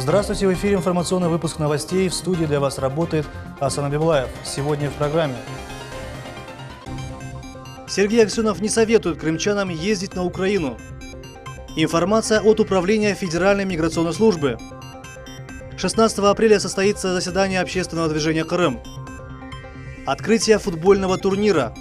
Здравствуйте, в эфире информационный выпуск новостей. В студии для вас работает Асан Абибулаев. Сегодня в программе. Сергей Аксенов не советует крымчанам ездить на Украину. Информация от Управления Федеральной миграционной службы. 16 апреля состоится заседание общественного движения «Крым». Открытие футбольного турнира.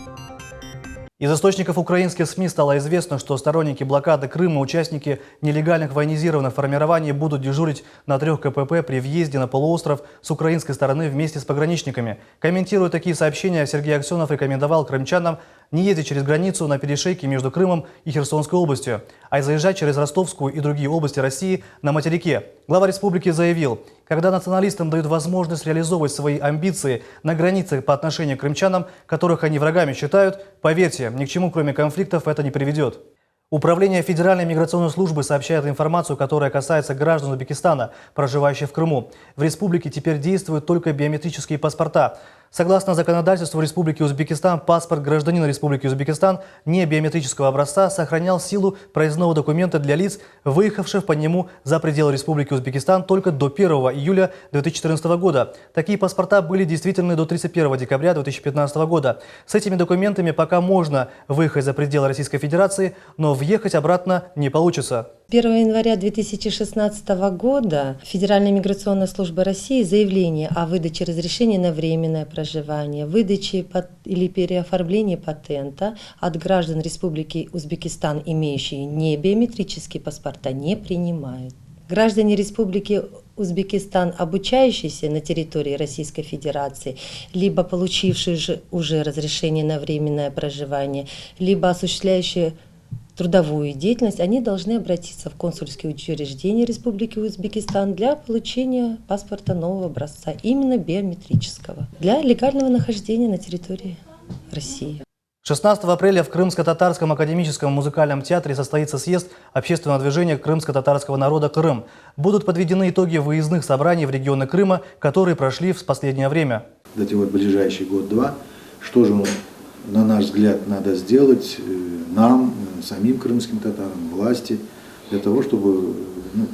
Из источников украинских СМИ стало известно, что сторонники блокады Крыма, участники нелегальных военизированных формирований будут дежурить на 3 КПП при въезде на полуостров с украинской стороны вместе с пограничниками. Комментируя такие сообщения, Сергей Аксенов рекомендовал крымчанам не ездить через границу на перешейке между Крымом и Херсонской областью, а заезжать через Ростовскую и другие области России на материке. Глава республики заявил, когда националистам дают возможность реализовывать свои амбиции на границе по отношению к крымчанам, которых они врагами считают, поверьте, ни к чему, кроме конфликтов, это не приведет. Управление Федеральной миграционной службы сообщает информацию, которая касается граждан Узбекистана, проживающих в Крыму. В республике теперь действуют только биометрические паспорта. Согласно законодательству Республики Узбекистан, паспорт гражданина Республики Узбекистан не биометрического образца сохранял силу проездного документа для лиц, выехавших по нему за пределы Республики Узбекистан только до 1 июля 2014 года. Такие паспорта были действительны до 31 декабря 2015 года. С этими документами пока можно выехать за пределы Российской Федерации, но въехать обратно не получится. 1 января 2016 года Федеральная миграционная служба России заявление о выдаче разрешения на временное проживание, выдаче или переоформлении патента от граждан Республики Узбекистан, имеющие не биометрические паспорта, не принимает. Граждане Республики Узбекистан, обучающиеся на территории Российской Федерации, либо получившие уже разрешение на временное проживание, либо осуществляющие трудовую деятельность, они должны обратиться в консульские учреждения Республики Узбекистан для получения паспорта нового образца, именно биометрического, для легального нахождения на территории России. 16 апреля в Крымско-татарском академическом музыкальном театре состоится съезд общественного движения крымско-татарского народа «Крым». Будут подведены итоги выездных собраний в регионы Крыма, которые прошли в последнее время. Эти ближайший год-два, что же, на наш взгляд, надо сделать нам, самим крымским татарам, власти, для того, чтобы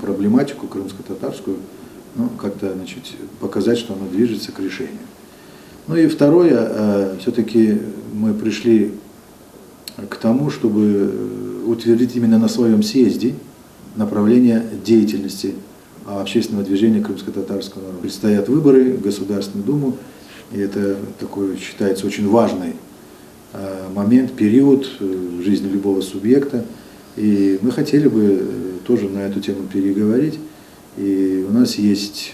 проблематику крымско-татарскую как-то показать, что она движется к решению. Ну и второе, все-таки мы пришли к тому, чтобы утвердить именно на своем съезде направление деятельности общественного движения крымско-татарского народа. Предстоят выборы в Государственную Думу, и это такой считается очень важный момент, период в жизни любого субъекта. И мы хотели бы тоже на эту тему переговорить. И у нас есть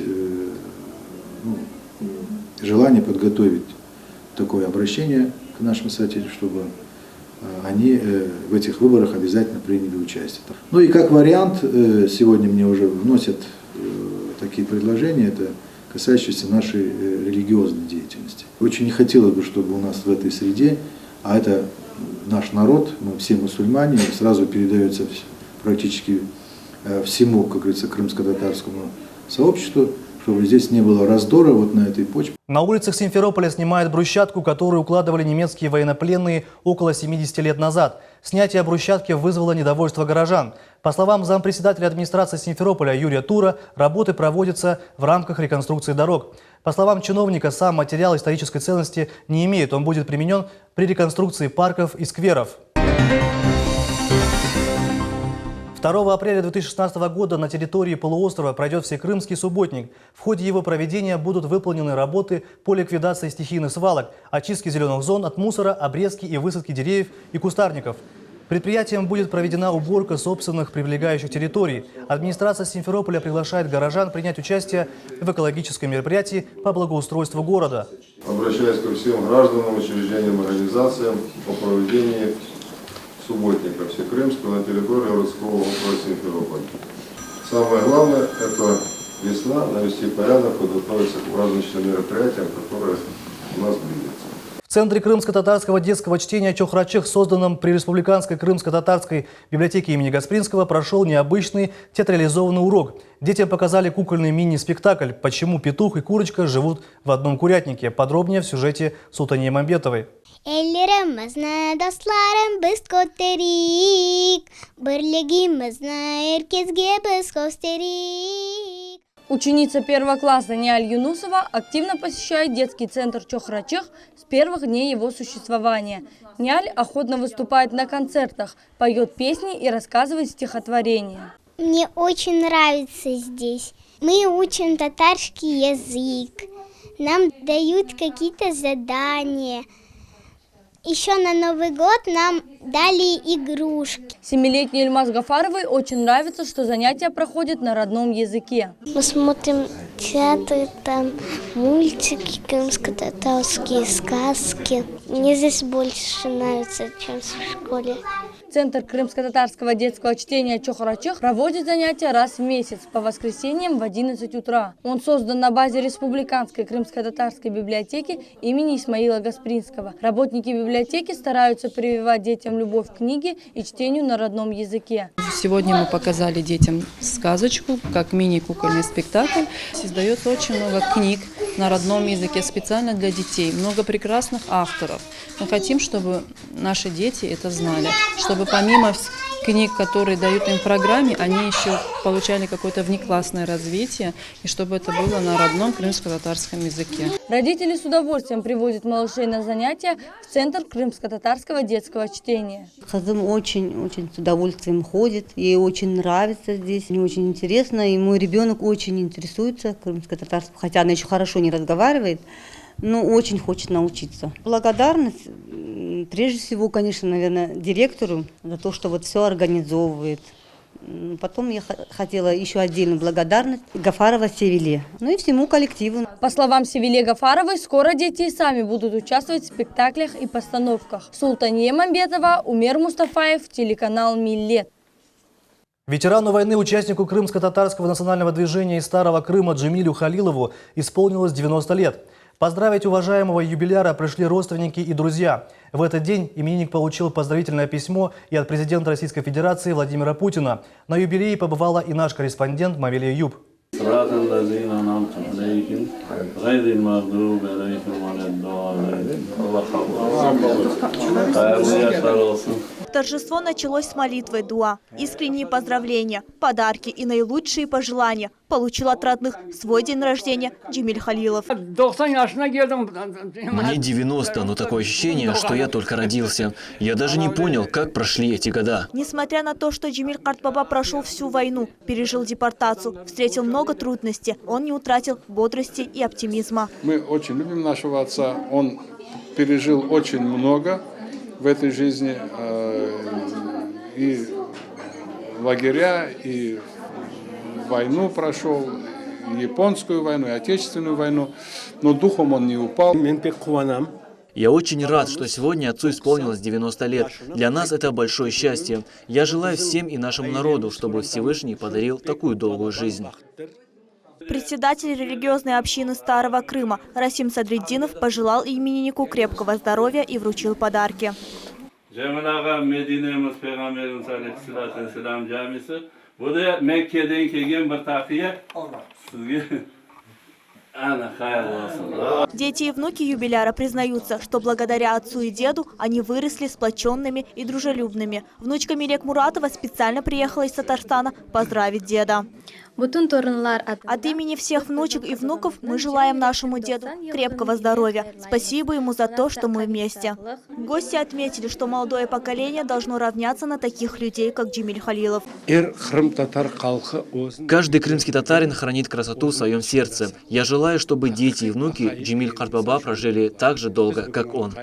желание подготовить такое обращение к нашим соотечественникам, чтобы они в этих выборах обязательно приняли участие. Ну и как вариант, сегодня мне уже вносят такие предложения, это касающиеся нашей религиозной деятельности. Очень не хотелось бы, чтобы у нас в этой среде, а это наш народ, мы все мусульмане, сразу передается практически всему, как говорится, крымско-татарскому сообществу, чтобы здесь не было раздора на этой почве. На улицах Симферополя снимают брусчатку, которую укладывали немецкие военнопленные около 70 лет назад. Снятие брусчатки вызвало недовольство горожан. По словам зампредседателя администрации Симферополя Юрия Тура, работы проводятся в рамках реконструкции дорог. По словам чиновника, сам материал исторической ценности не имеет, он будет применен при реконструкции парков и скверов. 2 апреля 2016 года на территории полуострова пройдет Всекрымский субботник. В ходе его проведения будут выполнены работы по ликвидации стихийных свалок, очистке зеленых зон от мусора, обрезки и высадки деревьев и кустарников. Предприятием будет проведена уборка собственных прилегающих территорий. Администрация Симферополя приглашает горожан принять участие в экологическом мероприятии по благоустройству города. Обращаюсь ко всем гражданам, учреждениям, организациям по проведению субботника Всекрымского на территории городского округа Симферополя. Самое главное – это весна, навести порядок, подготовиться к праздничным мероприятиям, которые у нас близятся. В Центре крымско-татарского детского чтения «Чохрачех», созданном при Республиканской крымско-татарской библиотеке имени Гаспринского, прошел необычный театрализованный урок. Детям показали кукольный мини-спектакль «Почему петух и курочка живут в одном курятнике». Подробнее в сюжете Султании Мамбетовой. Ellerimizne dostlarım biz koterik, birligimizne herkesge biz kosterik. Ученица первого класса Ниаль Юнусова активно посещает детский центр Чохрачых с первых дней его существования. Ниаль охотно выступает на концертах, поет песни и рассказывает стихотворения. Мне очень нравится здесь. Мы учим татарский язык. Нам дают какие-то задания. Еще на Новый год нам дали игрушки. 7-летней Ильмаз Гафаровой очень нравится, что занятия проходят на родном языке. Мы смотрим театры, там мультики, крымско-татарские сказки. Мне здесь больше нравится, чем в школе. Центр крымско-татарского детского чтения Чохрачых проводит занятия раз в месяц по воскресеньям в 11 утра. Он создан на базе Республиканской крымско-татарской библиотеки имени Исмаила Гаспринского. Работники библиотеки стараются прививать детям любовь к книге и чтению на родном языке. Сегодня мы показали детям сказочку, как мини-кукольный спектакль. Создается очень много книг на родном языке специально для детей, много прекрасных авторов. Мы хотим, чтобы наши дети это знали, чтобы помимо книг, которые дают им в программе, они еще получали какое-то внеклассное развитие, и чтобы это было на родном крымско-татарском языке. Родители с удовольствием приводят малышей на занятия в Центр крымско-татарского детского чтения. Хазым очень с удовольствием ходит, ей очень нравится здесь, мне очень интересно, и мой ребенок очень интересуется крымско-татарским, хотя она еще хорошо не разговаривает, но очень хочет научиться. Благодарность, прежде всего, конечно, наверное, директору за то, что вот все организовывает. Потом я хотела еще отдельную благодарность Гафарова Севиле, ну и всему коллективу. По словам Севиле Гафаровой, скоро дети и сами будут участвовать в спектаклях и постановках. Султания Мамбетова, Умер Мустафаев, телеканал «Миллет». Ветерану войны, участнику крымско-татарского национального движения из Старого Крыма Джемилю Халилову исполнилось 90 лет. Поздравить уважаемого юбиляра пришли родственники и друзья. В этот день именинник получил поздравительное письмо и от президента Российской Федерации Владимира Путина. На юбилее побывала и наш корреспондент Мавелия Юб. Торжество началось с молитвы дуа, искренние поздравления, подарки и наилучшие пожелания получил от родных свой день рождения Джемиль Халилов. Мне 90, но такое ощущение, что я только родился. Я даже не понял, как прошли эти года. Несмотря на то, что Джемиль Картбаба прошел всю войну, пережил депортацию, встретил много трудностей, он не утратил бодрости и оптимизма. Мы очень любим нашего отца, он пережил очень много в этой жизни, и лагеря, и войну прошел, и японскую войну, и отечественную войну, но духом он не упал. Я очень рад, что сегодня отцу исполнилось 90 лет. Для нас это большое счастье. Я желаю всем и нашему народу, чтобы Всевышний подарил такую долгую жизнь. Председатель религиозной общины Старого Крыма Расим Садриддинов пожелал имениннику крепкого здоровья и вручил подарки. Дети и внуки юбиляра признаются, что благодаря отцу и деду они выросли сплоченными и дружелюбными. Внучка Милек Муратова специально приехала из Татарстана поздравить деда. От имени всех внучек и внуков мы желаем нашему деду крепкого здоровья. Спасибо ему за то, что мы вместе. Гости отметили, что молодое поколение должно равняться на таких людей, как Джемиль Халилов. Каждый крымский татарин хранит красоту в своем сердце. Я желаю, чтобы дети и внуки Джемиль Картбаба прожили так же долго, как он.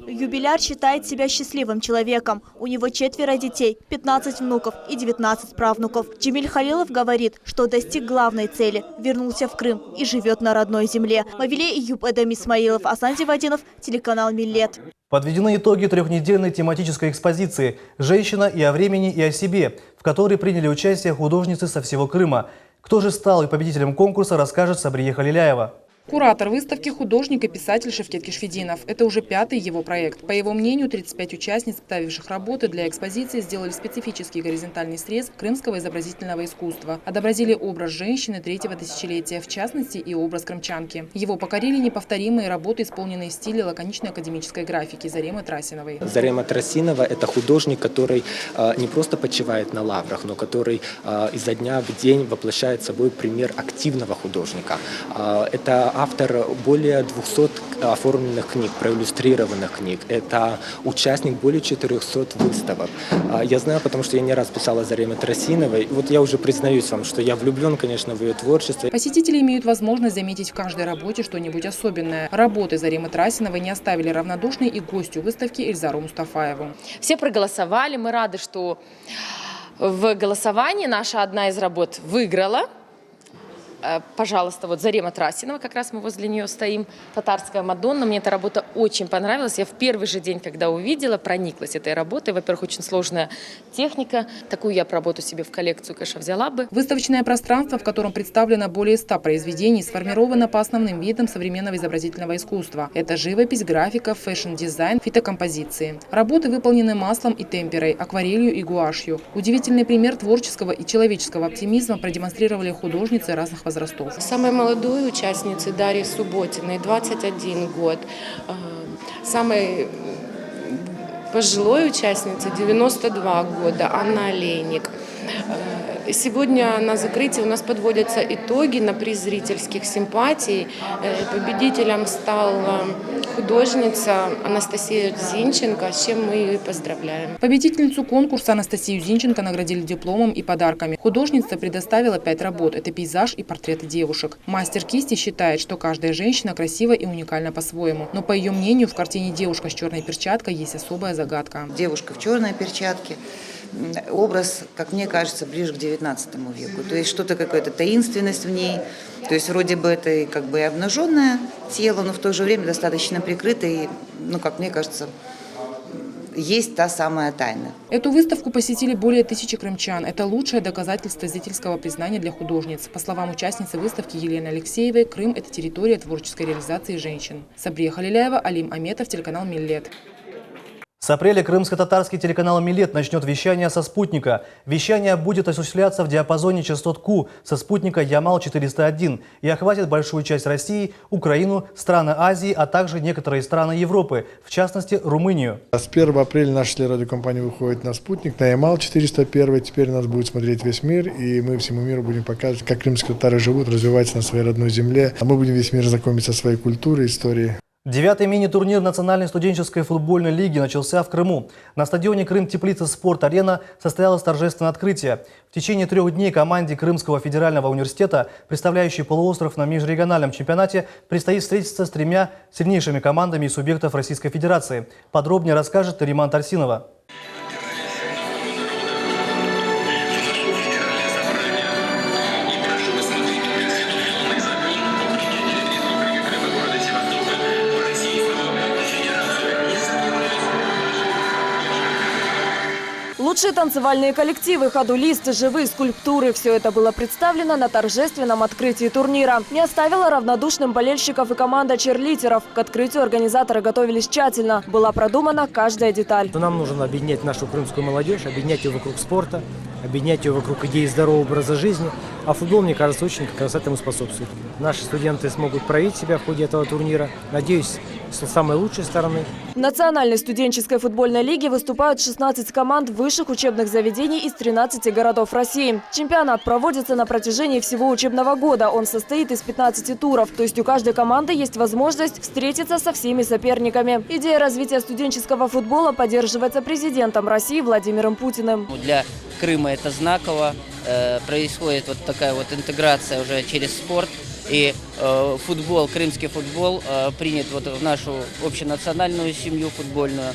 Юбиляр считает себя счастливым человеком. У него 4 детей, 15 внуков и 19 правнуков. Джемиль Халилов говорит, что достиг главной цели, вернулся в Крым и живет на родной земле. Мавиле Юб, Эдем Исмаилов, Асан Зивадинов, телеканал «Миллет». Подведены итоги трехнедельной тематической экспозиции «Женщина и о времени, и о себе», в которой приняли участие художницы со всего Крыма. Кто же стал и победителем конкурса, расскажет Сабрия Халиляева. Куратор выставки – художник и писатель Шевкет Кишфединов. Это уже 5-й его проект. По его мнению, 35 участниц, ставивших работы для экспозиции, сделали специфический горизонтальный срез крымского изобразительного искусства. Отобразили образ женщины 3-го тысячелетия, в частности и образ крымчанки. Его покорили неповторимые работы, исполненные в стиле лаконичной академической графики Заремы Трасиновой. Зарема Трасинова – это художник, который не просто почивает на лаврах, но который изо дня в день воплощает собой пример активного художника. Это автор более 200 оформленных книг, проиллюстрированных книг. Это участник более 400 выставок. Я знаю, потому что я не раз писал о Зареме Трасиновой. Вот я уже признаюсь вам, что я влюблен, конечно, в ее творчество. Посетители имеют возможность заметить в каждой работе что-нибудь особенное. Работы Заремы Трасиновой не оставили равнодушной и гостю выставки Эльзару Мустафаеву. Все проголосовали. Мы рады, что в голосовании наша одна из работ выиграла. Пожалуйста, вот Зарема Трасинова, как раз мы возле нее стоим, «Татарская Мадонна». Мне эта работа очень понравилась. Я в первый же день, когда увидела, прониклась этой работой. Во-первых, очень сложная техника. Такую я работу себе в коллекцию, конечно, взяла бы. Выставочное пространство, в котором представлено более 100 произведений, сформировано по основным видам современного изобразительного искусства. Это живопись, графика, фэшн-дизайн, фотокомпозиции. Работы выполнены маслом и темперой, акварелью и гуашью. Удивительный пример творческого и человеческого оптимизма продемонстрировали художницы разных возрастов. Самой молодой участнице Дарье Субботиной 21 год. Самой пожилой участнице 92 года Анна Олейник. Сегодня на закрытии у нас подводятся итоги на приз зрительских симпатий. Победителем стала художница Анастасия Зинченко, с чем мы ее и поздравляем. Победительницу конкурса Анастасию Зинченко наградили дипломом и подарками. Художница предоставила 5 работ. Это пейзаж и портреты девушек. Мастер кисти считает, что каждая женщина красива и уникальна по-своему. Но, по ее мнению, в картине «Девушка с черной перчаткой» есть особая загадка. Девушка в черной перчатке. Образ, как мне кажется, ближе к 19 веку. То есть что-то, какая-то таинственность в ней. То есть вроде бы это и как бы и обнаженное тело, но в то же время достаточно прикрытое. И, как мне кажется, есть та самая тайна. Эту выставку посетили более 1000 крымчан. Это лучшее доказательство зрительского признания для художниц. По словам участницы выставки Елены Алексеевой, Крым – это территория творческой реализации женщин. Сабрия Халиляева, Алим Аметов, телеканал «Миллет». С апреля крымско-татарский телеканал «Миллет» начнет вещание со спутника. Вещание будет осуществляться в диапазоне частот Q со спутника Ямал-401 и охватит большую часть России, Украину, страны Азии, а также некоторые страны Европы, в частности Румынию. С 1 апреля наша телерадиокомпания выходит на спутник, на Ямал-401. Теперь нас будет смотреть весь мир, и мы всему миру будем показывать, как крымские татары живут, развиваются на своей родной земле. А мы будем весь мир знакомиться со своей культурой, историей. 9-й мини-турнир Национальной студенческой футбольной лиги начался в Крыму. На стадионе Крым-Теплица Спорт-Арена состоялось торжественное открытие. В течение 3 дней команде Крымского федерального университета, представляющей полуостров на межрегиональном чемпионате, предстоит встретиться с 3 сильнейшими командами из субъектов Российской Федерации. Подробнее расскажет Риман Тарсинова. Лучшие танцевальные коллективы, ходулисты, живые скульптуры – все это было представлено на торжественном открытии турнира. Не оставила равнодушным болельщиков и команда черлитеров. К открытию организаторы готовились тщательно. Была продумана каждая деталь. Нам нужно объединять нашу крымскую молодежь, объединять ее вокруг спорта, объединять ее вокруг идеи здорового образа жизни. А футбол, мне кажется, очень как раз этому способствует. Наши студенты смогут проявить себя в ходе этого турнира. Надеюсь, с самой лучшей стороны. В Национальной студенческой футбольной лиге выступают 16 команд высших учебных заведений из 13 городов России. Чемпионат проводится на протяжении всего учебного года. Он состоит из 15 туров, то есть у каждой команды есть возможность встретиться со всеми соперниками. Идея развития студенческого футбола поддерживается президентом России Владимиром Путиным. Для Крыма это знаково. Происходит вот такая вот интеграция уже через спорт. И футбол, крымский футбол принят вот в нашу общенациональную семью футбольную.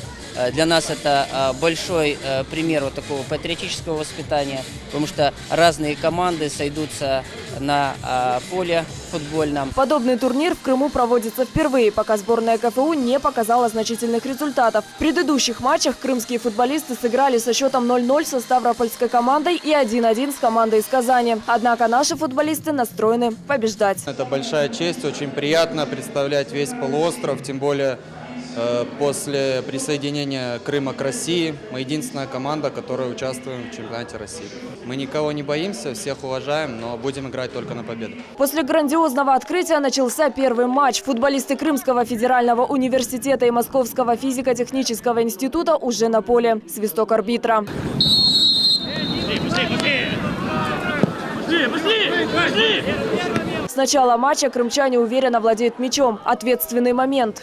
Для нас это большой пример вот такого патриотического воспитания, потому что разные команды сойдутся на поле футбольном. Подобный турнир в Крыму проводится впервые, пока сборная КФУ не показала значительных результатов. В предыдущих матчах крымские футболисты сыграли со счетом 0-0 со ставропольской командой и 1-1 с командой из Казани. Однако наши футболисты настроены побеждать. Это большая честь, очень приятно представлять весь полуостров, тем более после присоединения Крыма к России. Мы единственная команда, которая участвует в чемпионате России. Мы никого не боимся, всех уважаем, но будем играть только на победу. После грандиозного открытия начался первый матч. Футболисты Крымского федерального университета и Московского физико-технического института уже на поле. Свисток арбитра. С начала матча крымчане уверенно владеют мячом. Ответственный момент.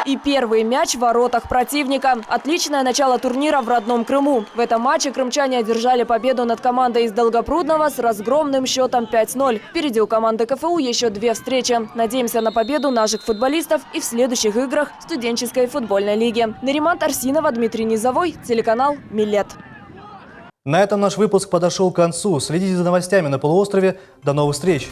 И первый мяч в воротах противника. Отличное начало турнира в родном Крыму. В этом матче крымчане одержали победу над командой из Долгопрудного с разгромным счетом 5-0. Впереди у команды КФУ еще 2 встречи. Надеемся на победу наших футболистов и в следующих играх студенческой футбольной лиги. Нариман Тарсинова, Дмитрий Низовой, телеканал «Милет». На этом наш выпуск подошел к концу. Следите за новостями на полуострове. До новых встреч!